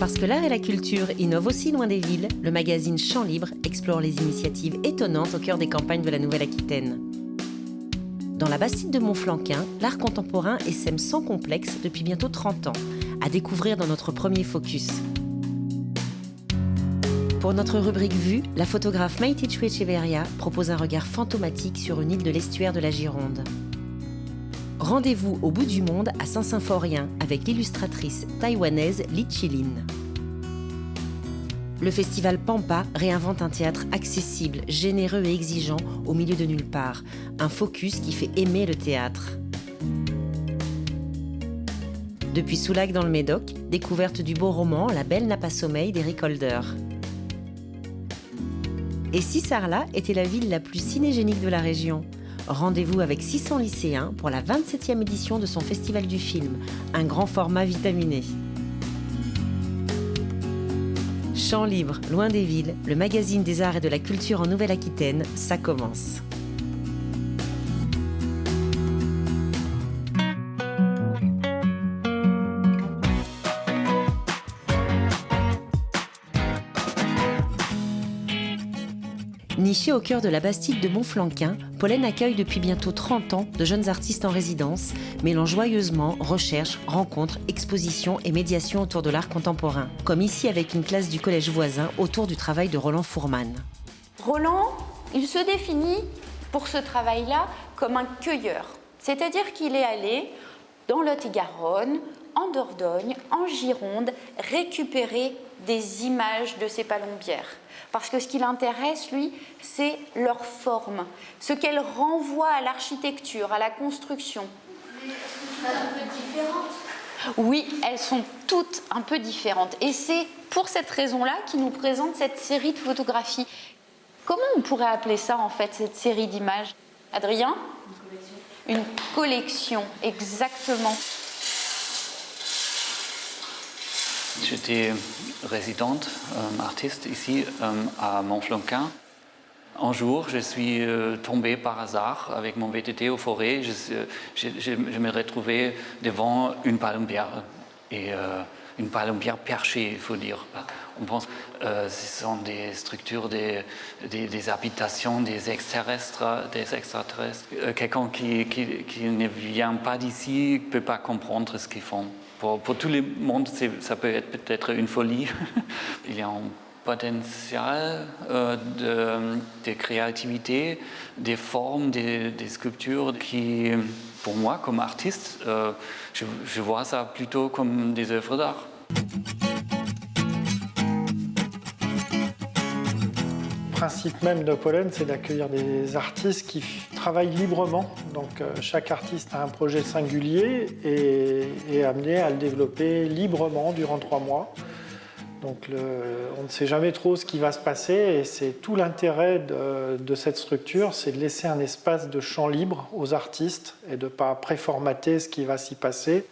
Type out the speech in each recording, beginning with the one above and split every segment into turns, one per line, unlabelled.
Parce que l'art et la culture innovent aussi loin des villes, le magazine Champs Libres explore les initiatives étonnantes au cœur des campagnes de la Nouvelle-Aquitaine. Dans la Bastide de Montflanquin, l'art contemporain essaime sans complexe depuis bientôt 30 ans, à découvrir dans notre premier focus. Pour notre rubrique Vue, la photographe Maïté Echeverria propose un regard fantomatique sur une île de l'estuaire de la Gironde. Rendez-vous au bout du monde à Saint-Symphorien avec l'illustratrice taïwanaise Li Chilin. Le festival Pampa réinvente un théâtre accessible, généreux et exigeant au milieu de nulle part. Un focus qui fait aimer le théâtre. Depuis Soulac dans le Médoc, découverte du beau roman La Belle n'a pas sommeil d'Éric Holder. Et si Sarlat était la ville la plus cinégénique de la région ? Rendez-vous avec 600 lycéens pour la 27e édition de son festival du film, un grand format vitaminé. Champs libres, loin des villes, le magazine des arts et de la culture en Nouvelle-Aquitaine, ça commence. Nichée au cœur de la Bastide de Montflanquin, Pollen accueille depuis bientôt 30 ans de jeunes artistes en résidence, mêlant joyeusement recherche, rencontres, expositions et médiation autour de l'art contemporain. Comme ici avec une classe du collège voisin autour du travail de Roland Fourman.
Roland, il se définit pour ce travail-là comme un cueilleur. C'est-à-dire qu'il est allé dans Lot-et-Garonne, en Dordogne, en Gironde, récupérer des images de ces palombières. Parce que ce qui l'intéresse, lui, c'est leur forme, ce qu'elles renvoient à l'architecture, à la construction.
Mais est-ce que tu un peu différentes ?
Oui, elles sont toutes un peu différentes. Et c'est pour cette raison-là qu'il nous présente cette série de photographies. Comment on pourrait appeler ça, en fait, cette série d'images ? Adrien ? Une collection. Une collection, exactement.
J'étais résidente, artiste ici à Montflanquin. Un jour, je suis tombée par hasard avec mon VTT aux forêts. Je me retrouvais devant une palombière. Et une palombière perchée, il faut dire. On pense que ce sont des structures, des habitations, des extraterrestres. Quelqu'un qui ne vient pas d'ici ne peut pas comprendre ce qu'ils font. Pour tout le monde, ça peut être peut-être une folie. Il y a un potentiel de créativité, des formes, des sculptures qui, pour moi, comme artiste, je vois ça plutôt comme des œuvres d'art.
Le principe même de Pollen, c'est d'accueillir des artistes qui travaillent librement. Donc chaque artiste a un projet singulier et est amené à le développer librement durant 3 mois. Donc on ne sait jamais trop ce qui va se passer et c'est tout l'intérêt de cette structure, c'est de laisser un espace de champ libre aux artistes et de ne pas préformater ce qui va s'y passer.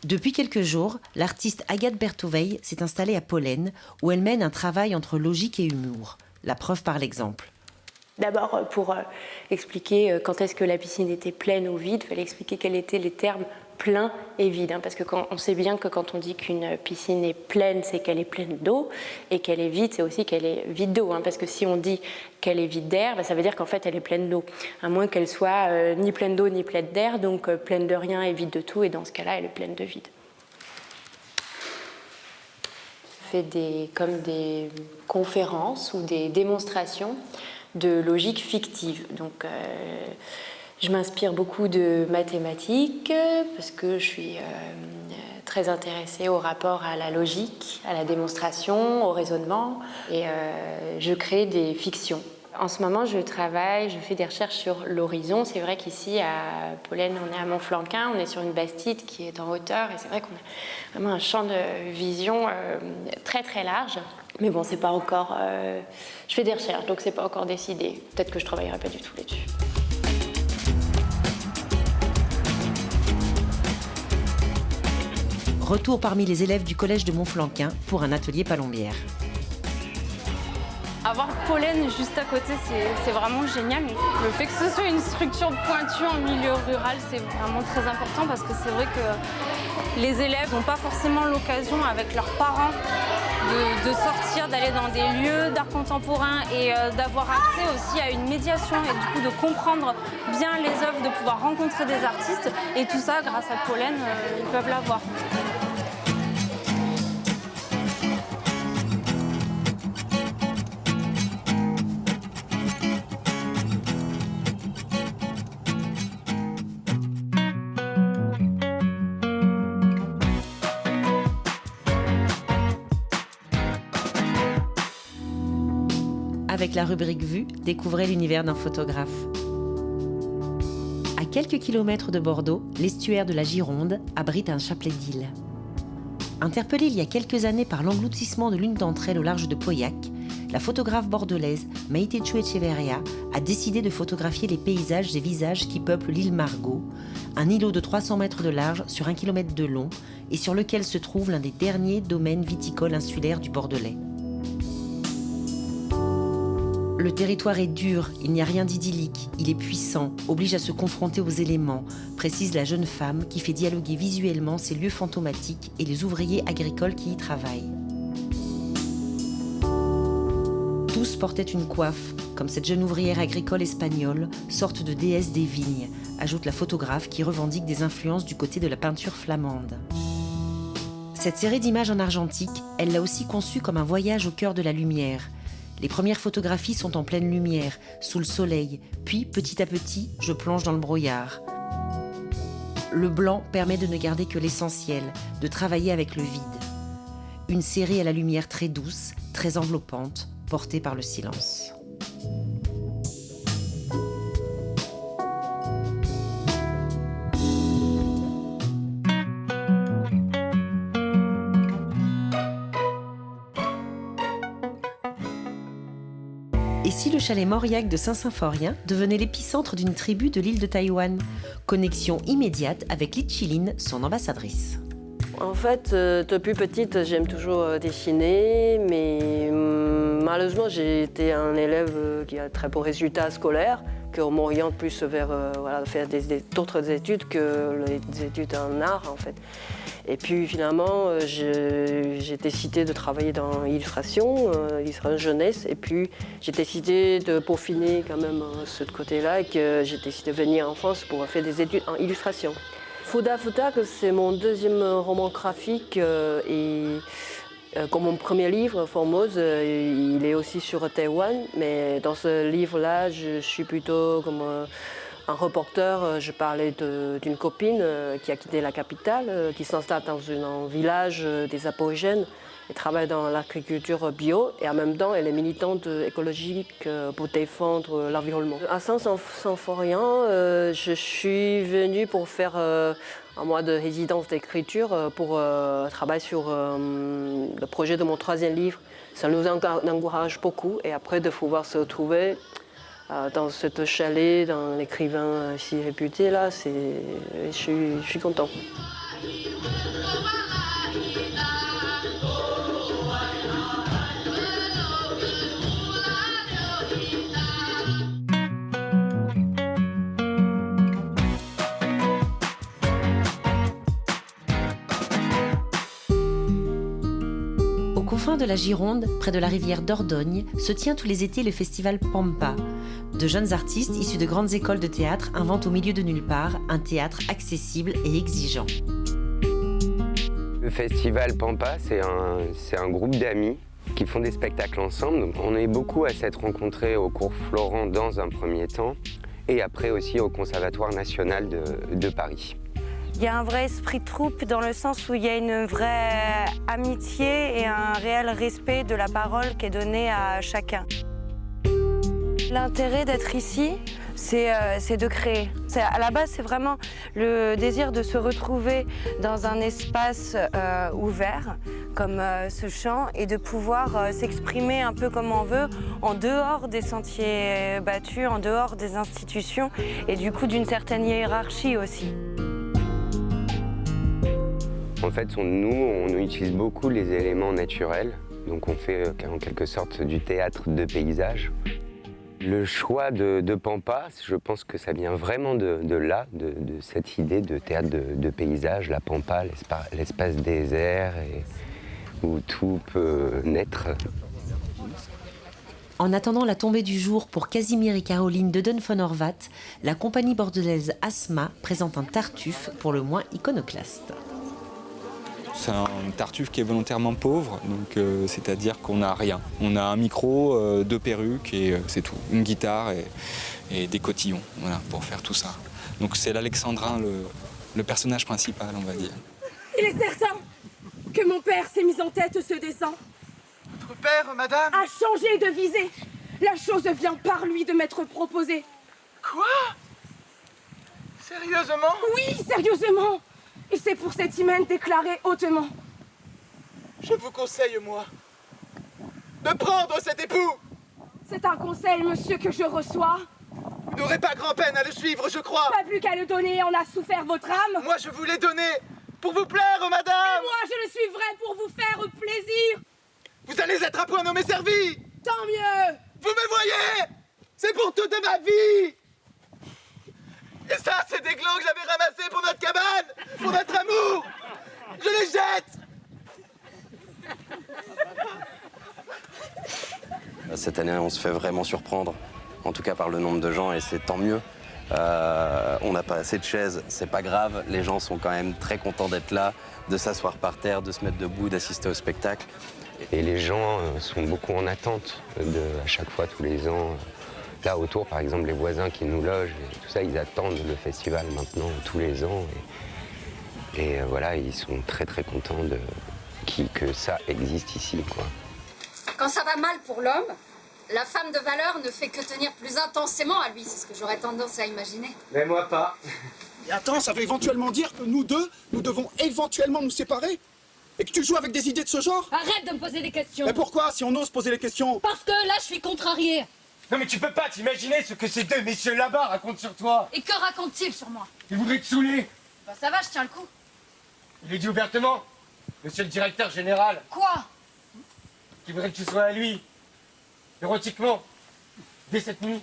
Depuis quelques jours, l'artiste Agathe Berthouveille s'est installée à Pollen, où elle mène un travail entre logique et humour. La preuve par l'exemple.
D'abord, pour expliquer quand est-ce que la piscine était pleine ou vide, il fallait expliquer quels étaient les termes plein et vide. Parce que on sait bien que quand on dit qu'une piscine est pleine, c'est qu'elle est pleine d'eau, et qu'elle est vide, c'est aussi qu'elle est vide d'eau. Parce que si on dit qu'elle est vide d'air, ça veut dire qu'en fait elle est pleine d'eau. À moins qu'elle soit ni pleine d'eau ni pleine d'air, donc pleine de rien et vide de tout, et dans ce cas-là, elle est pleine de vide. Fait des conférences ou des démonstrations de logique fictive. Donc, je m'inspire beaucoup de mathématiques parce que je suis très intéressée au rapport à la logique, à la démonstration, au raisonnement, et je crée des fictions. En ce moment, je fais des recherches sur l'horizon. C'est vrai qu'ici, à Pollen, on est à Montflanquin, on est sur une bastide qui est en hauteur, et c'est vrai qu'on a vraiment un champ de vision très très large. Mais bon, c'est pas encore... je fais des recherches, donc c'est pas encore décidé. Peut-être que je travaillerai pas du tout là-dessus.
Retour parmi les élèves du collège de Montflanquin pour un atelier palombière.
Avoir Pollen juste à côté, c'est vraiment génial. Le fait que ce soit une structure pointue en milieu rural, c'est vraiment très important parce que c'est vrai que les élèves n'ont pas forcément l'occasion avec leurs parents de sortir, d'aller dans des lieux d'art contemporain et d'avoir accès aussi à une médiation et du coup de comprendre bien les œuvres, de pouvoir rencontrer des artistes. Et tout ça, grâce à Pollen, ils peuvent l'avoir.
Avec la rubrique Vue, découvrez l'univers d'un photographe. À quelques kilomètres de Bordeaux, l'estuaire de la Gironde abrite un chapelet d'îles. Interpellée il y a quelques années par l'engloutissement de l'une d'entre elles au large de Pauillac, la photographe bordelaise Maite Echeverria a décidé de photographier les paysages et visages qui peuplent l'île Margot, un îlot de 300 mètres de large sur 1 km de long et sur lequel se trouve l'un des derniers domaines viticoles insulaires du Bordelais. Le territoire est dur, il n'y a rien d'idyllique, il est puissant, oblige à se confronter aux éléments, précise la jeune femme qui fait dialoguer visuellement ces lieux fantomatiques et les ouvriers agricoles qui y travaillent. Tous portaient une coiffe, comme cette jeune ouvrière agricole espagnole, sorte de déesse des vignes, ajoute la photographe qui revendique des influences du côté de la peinture flamande. Cette série d'images en argentique, elle l'a aussi conçue comme un voyage au cœur de la lumière. Les premières photographies sont en pleine lumière, sous le soleil, puis petit à petit, je plonge dans le brouillard. Le blanc permet de ne garder que l'essentiel, de travailler avec le vide. Une série à la lumière très douce, très enveloppante, portée par le silence. Et si le chalet Mauriac de Saint-Symphorien devenait l'épicentre d'une tribu de l'île de Taïwan? Connexion immédiate avec Litchiline, son ambassadrice.
En fait, depuis petite, j'aime toujours dessiner, mais malheureusement, j'ai été un élève qui a très bons résultats scolaires, qu'on m'oriente plus vers faire d'autres études que les études en art, en fait. Et puis finalement, j'ai décidé de travailler dans l'illustration, l'illustration jeunesse, et puis j'ai décidé de peaufiner quand même ce côté-là, et que j'ai décidé de venir en France pour faire des études en illustration. Fouda Fouda, c'est mon deuxième roman graphique comme mon premier livre, Formose, il est aussi sur Taïwan, mais dans ce livre-là, je suis plutôt comme un reporter. Je parlais d'une copine qui a quitté la capitale, qui s'installe dans un village des aborigènes et travaille dans l'agriculture bio, et en même temps, elle est militante écologique pour défendre l'environnement. À Saint-Symphorien, je suis venue pour faire un mois de résidence d'écriture pour travailler sur le projet de mon troisième livre. Ça nous encourage beaucoup, et après de pouvoir se retrouver dans ce chalet, d'un écrivain si réputé, là, je suis content.
Au confin de la Gironde, près de la rivière Dordogne, se tient tous les étés le festival Pampa. De jeunes artistes issus de grandes écoles de théâtre inventent au milieu de nulle part un théâtre accessible et exigeant.
Le festival Pampa, c'est un groupe d'amis qui font des spectacles ensemble. Donc, on est beaucoup à s'être rencontrés au cours Florent dans un premier temps, et après aussi au Conservatoire national de Paris.
Il y a un vrai esprit de troupe dans le sens où il y a une vraie amitié et un réel respect de la parole qui est donnée à chacun. L'intérêt d'être ici, c'est de créer. À la base, c'est vraiment le désir de se retrouver dans un espace ouvert, comme ce champ, et de pouvoir s'exprimer un peu comme on veut, en dehors des sentiers battus, en dehors des institutions, et du coup d'une certaine hiérarchie aussi.
En fait, nous, on utilise beaucoup les éléments naturels Donc on fait en quelque sorte du théâtre de paysage. Le choix de Pampa, je pense que ça vient vraiment de là, de cette idée de théâtre de paysage, la Pampa, l'espace désert où tout peut naître.
En attendant la tombée du jour pour Casimir et Caroline Deden von Horvat, la compagnie bordelaise Asma présente un Tartuffe pour le moins iconoclaste.
C'est un Tartuffe qui est volontairement pauvre, donc c'est-à-dire qu'on n'a rien. On a un micro, 2 perruques et c'est tout. Une guitare et des cotillons, voilà, pour faire tout ça. Donc c'est l'Alexandrin, le personnage principal, on va dire.
Il est certain que mon père s'est mis en tête ce dessin.
Votre père, madame,
a changé de visée. La chose vient par lui de m'être proposée.
Quoi? Sérieusement?
Oui, sérieusement. Et c'est pour cet hymen déclaré hautement.
Je vous conseille, moi, de prendre cet époux.
C'est un conseil, monsieur, que je reçois.
Vous n'aurez pas grand-peine à le suivre, je crois.
Pas plus qu'à le donner, en a souffert votre âme.
Moi, je vous l'ai donné pour vous plaire, madame.
Et moi, je le suivrai pour vous faire plaisir.
Vous allez être à point nommé servi.
Tant mieux.
Vous me voyez? C'est pour toute ma vie. Et ça, c'est des glands que j'avais ramassés pour notre cabane, pour notre amour. Je les jette.
Cette année, on se fait vraiment surprendre, en tout cas par le nombre de gens, et c'est tant mieux. On n'a pas assez de chaises, c'est pas grave. Les gens sont quand même très contents d'être là, de s'asseoir par terre, de se mettre debout, d'assister au spectacle.
Et les gens sont beaucoup en attente à chaque fois, tous les ans. Là, autour, par exemple, les voisins qui nous logent, et tout ça, ils attendent le festival maintenant, tous les ans. Et voilà, ils sont très, très contents que ça existe ici, quoi.
Quand ça va mal pour l'homme, la femme de valeur ne fait que tenir plus intensément à lui. C'est ce que j'aurais tendance à imaginer.
Mais moi pas.
Et attends, ça veut éventuellement dire que nous deux, nous devons éventuellement nous séparer? Et que tu joues avec des idées de ce genre?
Arrête de me poser des questions.
Mais pourquoi, si on ose poser les questions?
Parce que là, je suis contrariée.
Non mais tu peux pas t'imaginer ce que ces deux messieurs là-bas racontent sur toi.
Et que raconte-t-il sur moi?
Ils voudraient te saouler.
Bah ça va, je tiens le coup.
Il est dit ouvertement, monsieur le directeur général.
Quoi?
Qui voudrait que tu sois à lui, érotiquement, dès cette nuit.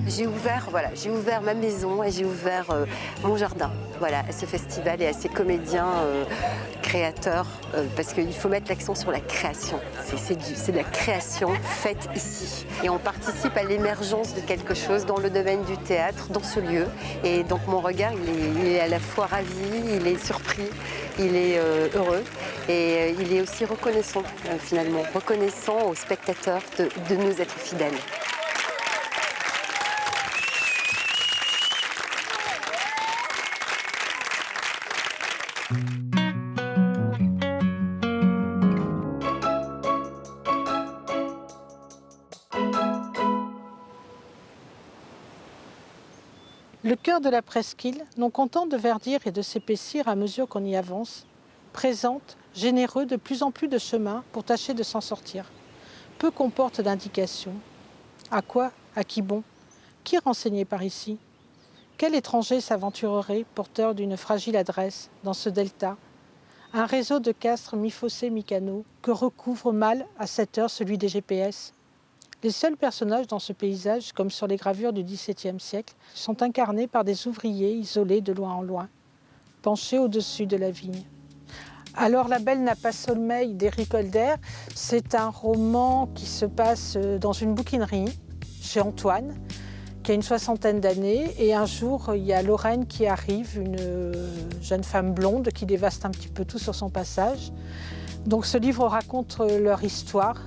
J'ai ouvert ma maison et j'ai ouvert mon jardin, voilà, à ce festival et à ces comédiens créateurs, parce qu'il faut mettre l'accent sur la création. C'est de la création faite ici. Et on participe à l'émergence de quelque chose dans le domaine du théâtre, dans ce lieu. Et donc mon regard, il est à la fois ravi, il est surpris, il est heureux et il est aussi reconnaissant, finalement, reconnaissant aux spectateurs de nous être fidèles.
Le cœur de la presqu'île, non content de verdir et de s'épaissir à mesure qu'on y avance, présente, généreux, de plus en plus de chemins pour tâcher de s'en sortir. Peu comporte d'indications. À quoi? À qui bon? Qui renseigné par ici? Quel étranger s'aventurerait, porteur d'une fragile adresse, dans ce delta? Un réseau de castres mi-fossés, mi-canaux, que recouvre mal, à cette heure, celui des GPS. Les seuls personnages dans ce paysage, comme sur les gravures du XVIIe siècle, sont incarnés par des ouvriers isolés de loin en loin, penchés au-dessus de la vigne. Alors la belle n'a pas sommeil d'Éric Holder, c'est un roman qui se passe dans une bouquinerie chez Antoine, qui a une 60aine d'années, et un jour il y a Lorraine qui arrive, une jeune femme blonde qui dévaste un petit peu tout sur son passage. Donc ce livre raconte leur histoire.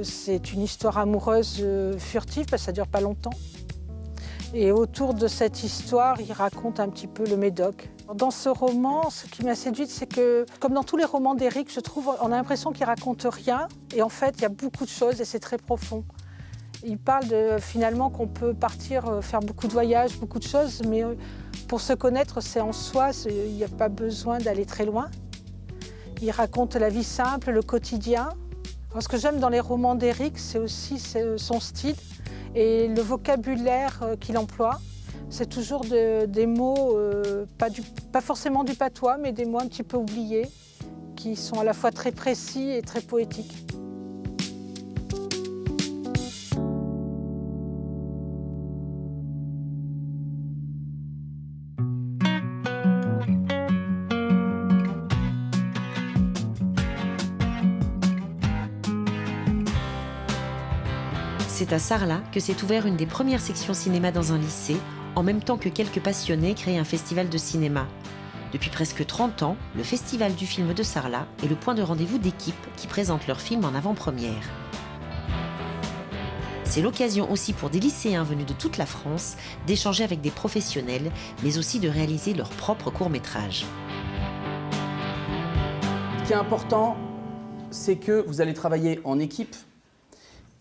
C'est une histoire amoureuse furtive parce que ça ne dure pas longtemps. Et autour de cette histoire, il raconte un petit peu le Médoc. Dans ce roman, ce qui m'a séduite, c'est que, comme dans tous les romans d'Éric, je trouve, on a l'impression qu'il raconte rien. Et en fait, il y a beaucoup de choses et c'est très profond. Il parle finalement qu'on peut partir, faire beaucoup de voyages, beaucoup de choses, mais pour se connaître, c'est en soi, il n'y a pas besoin d'aller très loin. Il raconte la vie simple, le quotidien. Alors, ce que j'aime dans les romans d'Éric, c'est aussi son style et le vocabulaire qu'il emploie, c'est toujours des mots, pas forcément du patois, mais des mots un petit peu oubliés, qui sont à la fois très précis et très poétiques.
C'est à Sarlat que s'est ouvert une des premières sections cinéma dans un lycée, en même temps que quelques passionnés créent un festival de cinéma. Depuis presque 30 ans, le Festival du film de Sarlat est le point de rendez-vous d'équipes qui présentent leurs films en avant-première. C'est l'occasion aussi pour des lycéens venus de toute la France d'échanger avec des professionnels, mais aussi de réaliser leurs propres courts-métrages.
Ce qui est important, c'est que vous allez travailler en équipe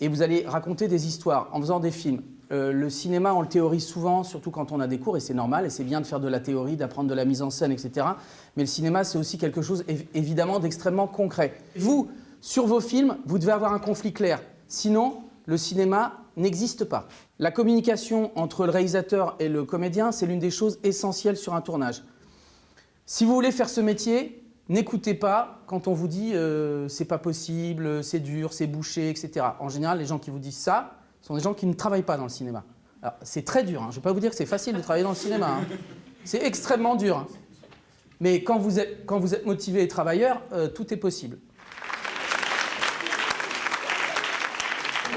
et vous allez raconter des histoires en faisant des films. Le cinéma, on le théorise souvent, surtout quand on a des cours, et c'est normal, et c'est bien de faire de la théorie, d'apprendre de la mise en scène, etc. Mais le cinéma, c'est aussi quelque chose, évidemment, d'extrêmement concret. Vous, sur vos films, vous devez avoir un conflit clair. Sinon, le cinéma n'existe pas. La communication entre le réalisateur et le comédien, c'est l'une des choses essentielles sur un tournage. Si vous voulez faire ce métier, n'écoutez pas quand on vous dit c'est pas possible, c'est dur, c'est bouché, etc. En général, les gens qui vous disent ça sont des gens qui ne travaillent pas dans le cinéma. Alors, c'est très dur, hein. Je ne vais pas vous dire que c'est facile de travailler dans le cinéma. Hein. C'est extrêmement dur. Hein. Mais quand vous êtes motivé et travailleur, tout est possible.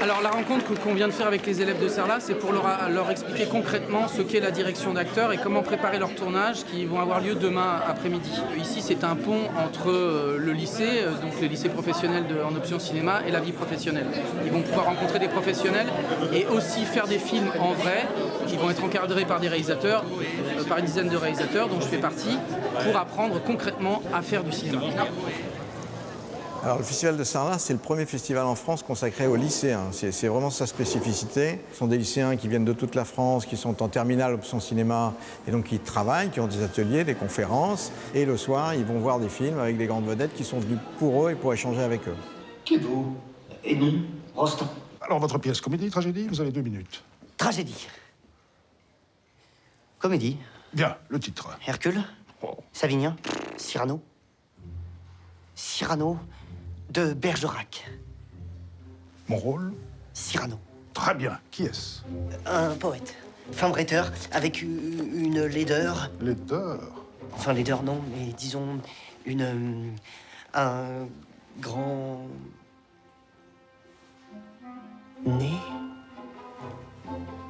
Alors la rencontre qu'on vient de faire avec les élèves de Sarlat, c'est pour leur expliquer concrètement ce qu'est la direction d'acteurs et comment préparer leur tournage qui vont avoir lieu demain après-midi. Ici, c'est un pont entre le lycée, donc le lycée professionnel en option cinéma, et la vie professionnelle. Ils vont pouvoir rencontrer des professionnels et aussi faire des films en vrai qui vont être encadrés par des réalisateurs, par une dizaine de réalisateurs dont je fais partie, pour apprendre concrètement à faire du cinéma.
Alors le Festival de Sarlat, c'est le premier festival en France consacré aux lycéens. C'est vraiment sa spécificité. Ce sont des lycéens qui viennent de toute la France, qui sont en terminale option cinéma et donc qui travaillent, qui ont des ateliers, des conférences. Et le soir, ils vont voir des films avec des grandes vedettes qui sont venues pour eux et pour échanger avec eux.
Qui êtes-vous? Edmond Rostand.
Alors votre pièce, comédie, tragédie, vous avez 2 minutes.
Tragédie. Comédie.
Bien, le titre.
Hercule. Savinien. Cyrano. Cyrano de Bergerac.
Mon rôle?
Cyrano.
Très bien. Qui est-ce?
Un poète. Fin bretteur, avec une laideur.
Laideur?
Enfin, laideur, non, mais disons un grand nez.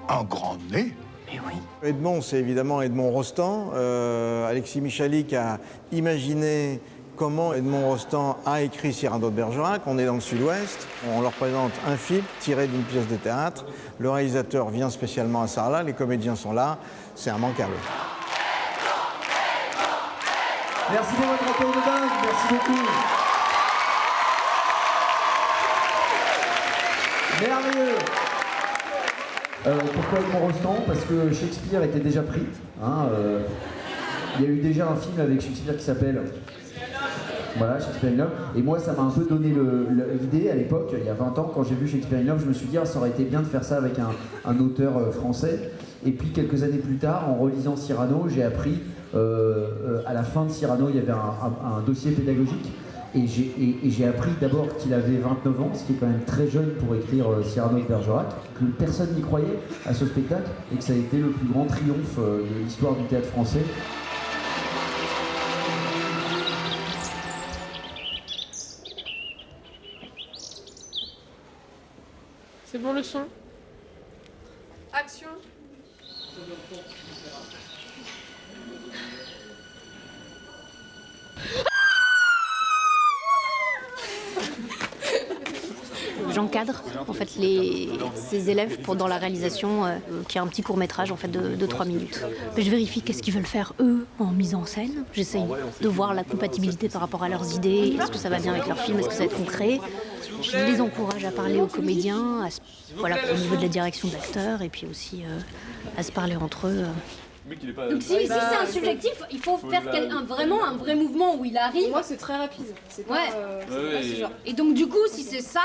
Un grand nez?
Mais oui.
Edmond, c'est évidemment Edmond Rostand. Alexis Michalik a imaginé comment Edmond Rostand a écrit Cyrano de Bergerac. On est dans le Sud-Ouest. On leur présente un film tiré d'une pièce de théâtre. Le réalisateur vient spécialement à Sarlat. Les comédiens sont là. C'est immanquable.
Merci pour votre rapport de dingue. Merci beaucoup. Merveilleux. Pourquoi Edmond Rostand? Parce que Shakespeare était déjà pris. Hein, il y a eu déjà un film avec Shakespeare qui s'appelle... Voilà, Shakespeare in Love. Et moi, ça m'a un peu donné l'idée à l'époque, il y a 20 ans, quand j'ai vu Shakespeare in Love, je me suis dit, ça aurait été bien de faire ça avec un auteur français. Et puis, quelques années plus tard, en relisant Cyrano, j'ai appris, à la fin de Cyrano, il y avait un dossier pédagogique. Et j'ai appris d'abord qu'il avait 29 ans, ce qui est quand même très jeune pour écrire Cyrano de Bergerac, que personne n'y croyait à ce spectacle, et que ça a été le plus grand triomphe de l'histoire du théâtre français.
C'est bon le son?
Action.
J'encadre en fait ces élèves dans la réalisation qui est un petit court-métrage en fait de 3 minutes. Je vérifie qu'est-ce qu'ils veulent faire eux en mise en scène. J'essaye de voir la compatibilité par rapport à leurs idées. Est-ce que ça va bien avec leur film? Est-ce que ça va être concret? Je les encourage à parler aux comédiens, au niveau de la direction d'acteurs et puis aussi à se parler entre eux
Donc si c'est un subjectif, il faut faire vraiment un vrai mouvement où il arrive.
Moi, c'est très rapide. C'est pas,
ce genre. Et donc du coup, si c'est ça,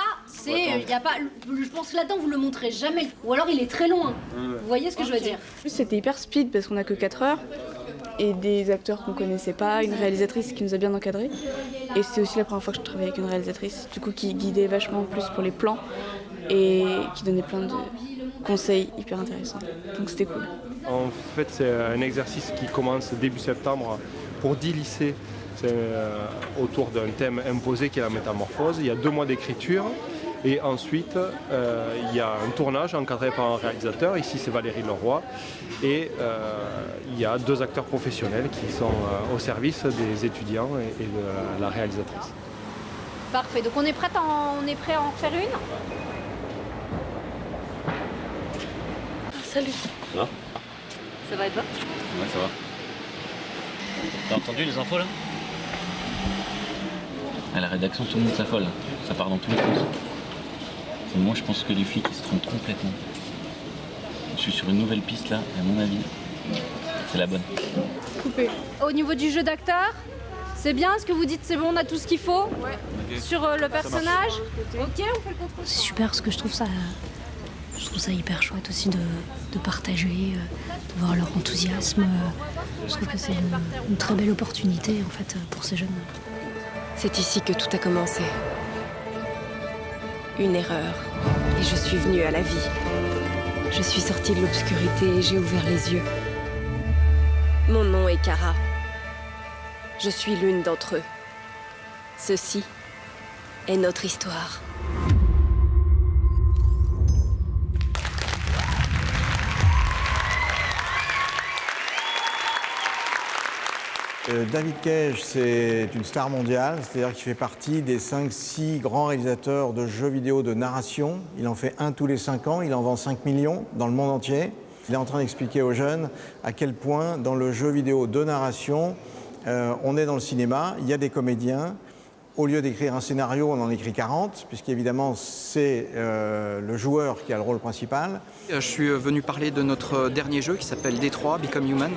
y a pas. Je pense que là-dedans, vous le montrez jamais. Ou alors il est très loin. Vous voyez ce que je veux dire?
En plus, c'était hyper speed parce qu'on a que 4 heures. Et des acteurs qu'on connaissait pas, une réalisatrice qui nous a bien encadrés. Et c'était aussi la première fois que je travaillais avec une réalisatrice, du coup qui guidait vachement plus pour les plans et qui donnait plein de conseils hyper intéressants. Donc c'était cool.
En fait, c'est un exercice qui commence début septembre pour 10 lycées. C'est autour d'un thème imposé qui est la métamorphose. Il y a 2 mois d'écriture. Et ensuite, il y a un tournage encadré par un réalisateur. Ici, c'est Valérie Leroy. Et il y a 2 acteurs professionnels qui sont au service des étudiants et de la réalisatrice.
Parfait. Donc on est prêt à en faire une?
Salut.
Ça va?
Ça va et toi?
Ouais, ça va. T'as entendu les infos là? À la rédaction, tout le monde s'affole. Ça part dans tous les sens. Moi, je pense que les flics ils se trompent complètement. Je suis sur une nouvelle piste là, et à mon avis, c'est la bonne.
Coupé. Au niveau du jeu d'acteur, c'est bien? Est-ce que vous dites c'est bon, on a tout ce qu'il faut? Ouais. Okay. Sur le personnage? Ok, on fait le contrôle.
C'est super parce que je trouve ça hyper chouette aussi de partager, de voir leur enthousiasme. Je trouve que c'est une très belle opportunité en fait pour ces jeunes.
C'est ici que tout a commencé. Une erreur, et je suis venue à la vie. Je suis sortie de l'obscurité et j'ai ouvert les yeux. Mon nom est Cara. Je suis l'une d'entre eux. Ceci est notre histoire.
David Cage, c'est une star mondiale, c'est-à-dire qu'il fait partie des 5-6 grands réalisateurs de jeux vidéo de narration. Il en fait un tous les 5 ans, il en vend 5 millions dans le monde entier. Il est en train d'expliquer aux jeunes à quel point dans le jeu vidéo de narration, on est dans le cinéma, il y a des comédiens. Au lieu d'écrire un scénario, on en écrit 40, puisqu'évidemment, c'est le joueur qui a le rôle principal.
Je suis venu parler de notre dernier jeu qui s'appelle Détroit, Become Human,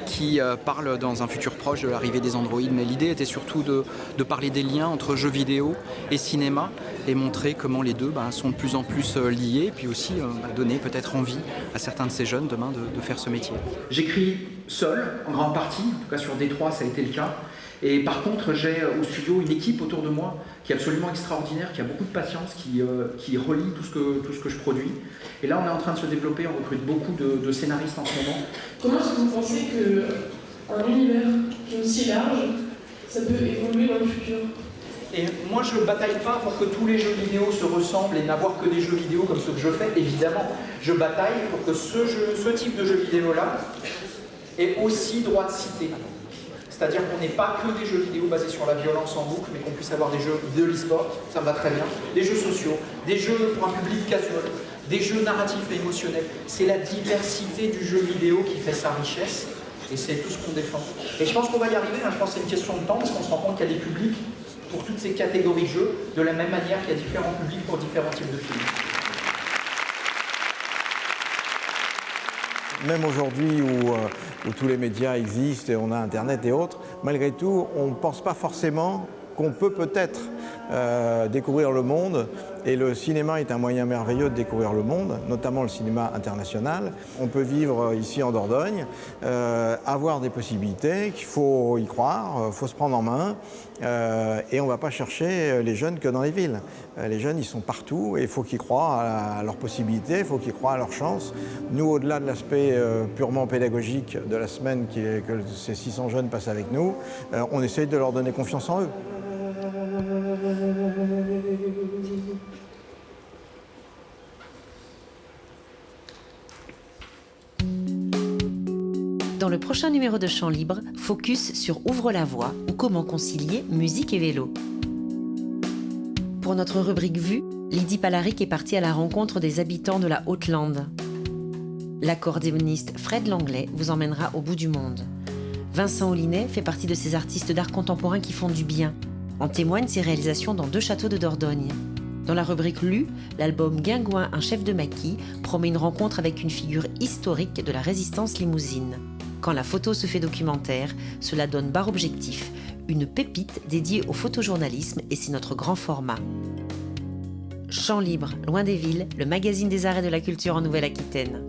qui parle dans un futur proche de l'arrivée des androïdes. Mais l'idée était surtout de parler des liens entre jeux vidéo et cinéma et montrer comment les deux sont de plus en plus liés, puis aussi donner peut-être envie à certains de ces jeunes demain de faire ce métier.
J'écris seul, en grande partie, en tout cas sur Détroit, ça a été le cas. Et par contre, j'ai au studio une équipe autour de moi qui est absolument extraordinaire, qui a beaucoup de patience, qui relie tout ce que je produis. Et là, on est en train de se développer, on recrute beaucoup de scénaristes en ce moment.
Comment est-ce que vous pensez qu'un univers qui est aussi large, ça peut évoluer dans le futur?
Et moi, je ne bataille pas pour que tous les jeux vidéo se ressemblent et n'avoir que des jeux vidéo comme ceux que je fais, évidemment. Je bataille pour que ce type de jeu vidéo-là ait aussi droit de cité. C'est-à-dire qu'on n'ait pas que des jeux vidéo basés sur la violence en boucle, mais qu'on puisse avoir des jeux de l'e-sport, ça me va très bien, des jeux sociaux, des jeux pour un public casual, des jeux narratifs et émotionnels. C'est la diversité du jeu vidéo qui fait sa richesse, et c'est tout ce qu'on défend. Et je pense qu'on va y arriver, je pense que c'est une question de temps, parce qu'on se rend compte qu'il y a des publics pour toutes ces catégories de jeux, de la même manière qu'il y a différents publics pour différents types de films.
Même aujourd'hui où tous les médias existent et on a Internet et autres, malgré tout, on ne pense pas forcément qu'on peut peut-être découvrir le monde. Et le cinéma est un moyen merveilleux de découvrir le monde, notamment le cinéma international. On peut vivre ici en Dordogne, avoir des possibilités, qu'il faut y croire, il faut se prendre en main. Et on ne va pas chercher les jeunes que dans les villes. Les jeunes, ils sont partout et il faut qu'ils croient à leurs possibilités, il faut qu'ils croient à leurs chances. Nous, au-delà de l'aspect purement pédagogique de la semaine que ces 600 jeunes passent avec nous, on essaye de leur donner confiance en eux.
Dans le prochain numéro de Chant Libre, focus sur Ouvre la voie ou comment concilier musique et vélo. Pour notre rubrique Vue, Lydie Palaric est partie à la rencontre des habitants de la Haute-Lande. L'accordéoniste Fred Langlais vous emmènera au bout du monde. Vincent Aulinet fait partie de ces artistes d'art contemporain qui font du bien. En témoignent ses réalisations dans 2 châteaux de Dordogne. Dans la rubrique Lu, l'album Guingouin, un chef de maquis promet une rencontre avec une figure historique de la résistance limousine. Quand la photo se fait documentaire, cela donne Barre Objectif, une pépite dédiée au photojournalisme, et c'est notre grand format. Champ libre, loin des villes, le magazine des arts et de la culture en Nouvelle-Aquitaine.